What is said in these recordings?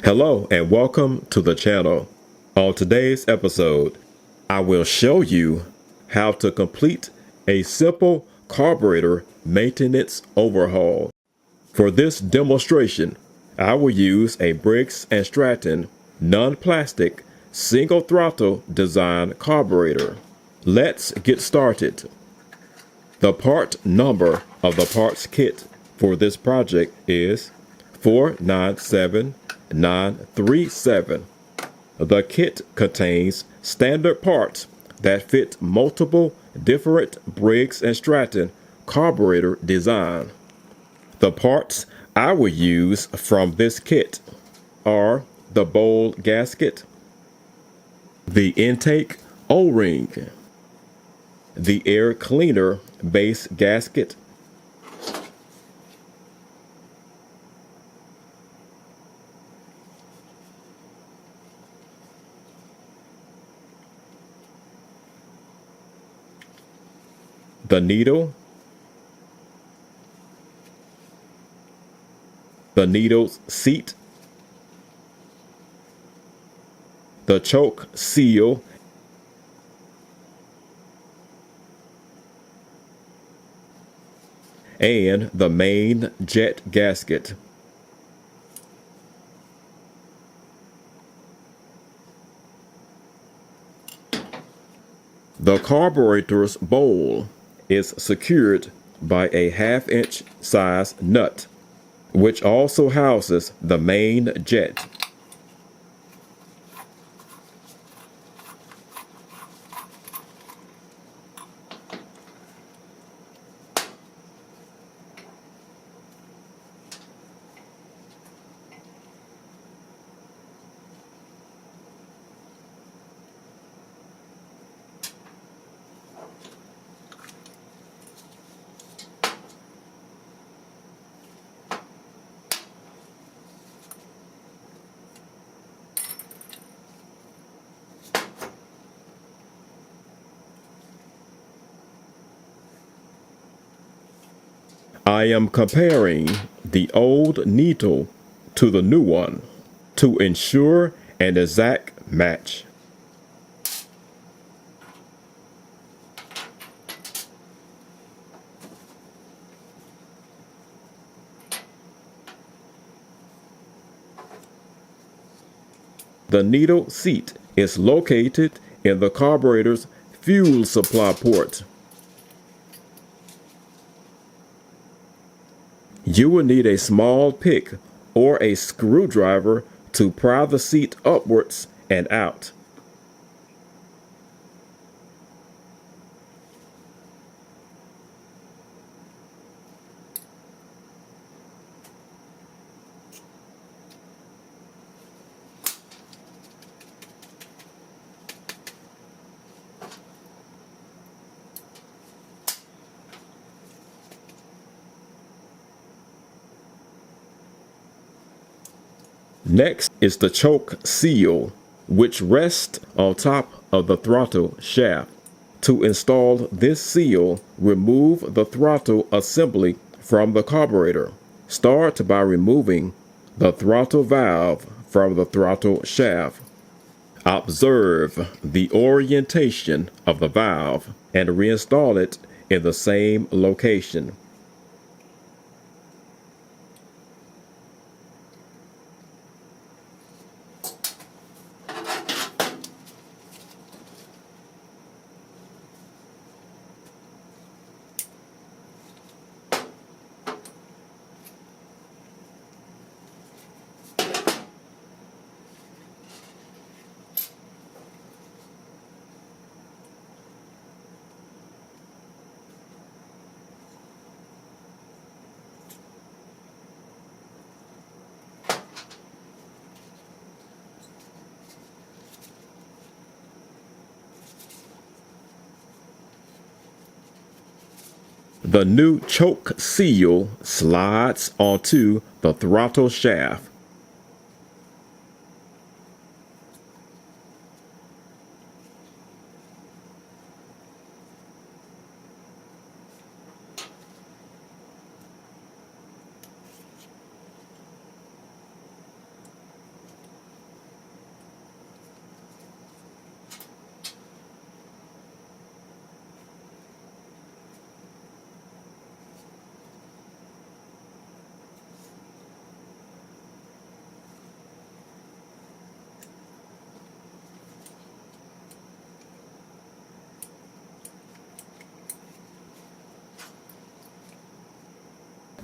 Hello and welcome to the channel. On today's episode, I will show you how to complete a simple carburetor maintenance overhaul. For this demonstration, I will use a Briggs and Stratton non-plastic single throttle design carburetor. Let's get started. The part number of the parts kit for this project is 497937. The kit contains standard parts that fit multiple different Briggs and Stratton carburetor design. The parts I will use from this kit are the bowl gasket, the intake O-ring, the air cleaner base gasket, the needle, the needle's seat, the choke seal, and the main jet gasket. The carburetor's bowl is secured by a 1/2 inch size nut, which also houses the main jet. I am comparing the old needle to the new one to ensure an exact match. The needle seat is located in the carburetor's fuel supply port. You will need a small pick or a screwdriver to pry the seat upwards and out. Next is the choke seal, which rests on top of the throttle shaft. To install this seal, remove the throttle assembly from the carburetor. Start by removing the throttle valve from the throttle shaft. Observe the orientation of the valve and reinstall it in the same location. The new choke seal slides onto the throttle shaft.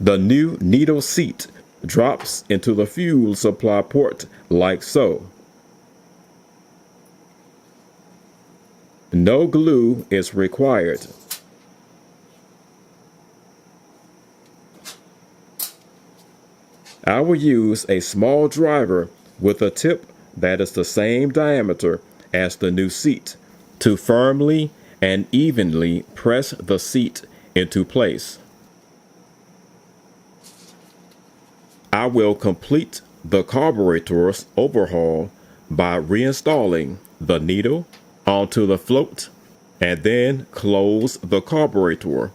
The new needle seat drops into the fuel supply port like so. No glue is required. I will use a small driver with a tip that is the same diameter as the new seat to firmly and evenly press the seat into place. I will complete the carburetor's overhaul by reinstalling the needle onto the float and then close the carburetor.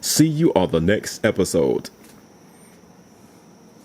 See you on the next episode.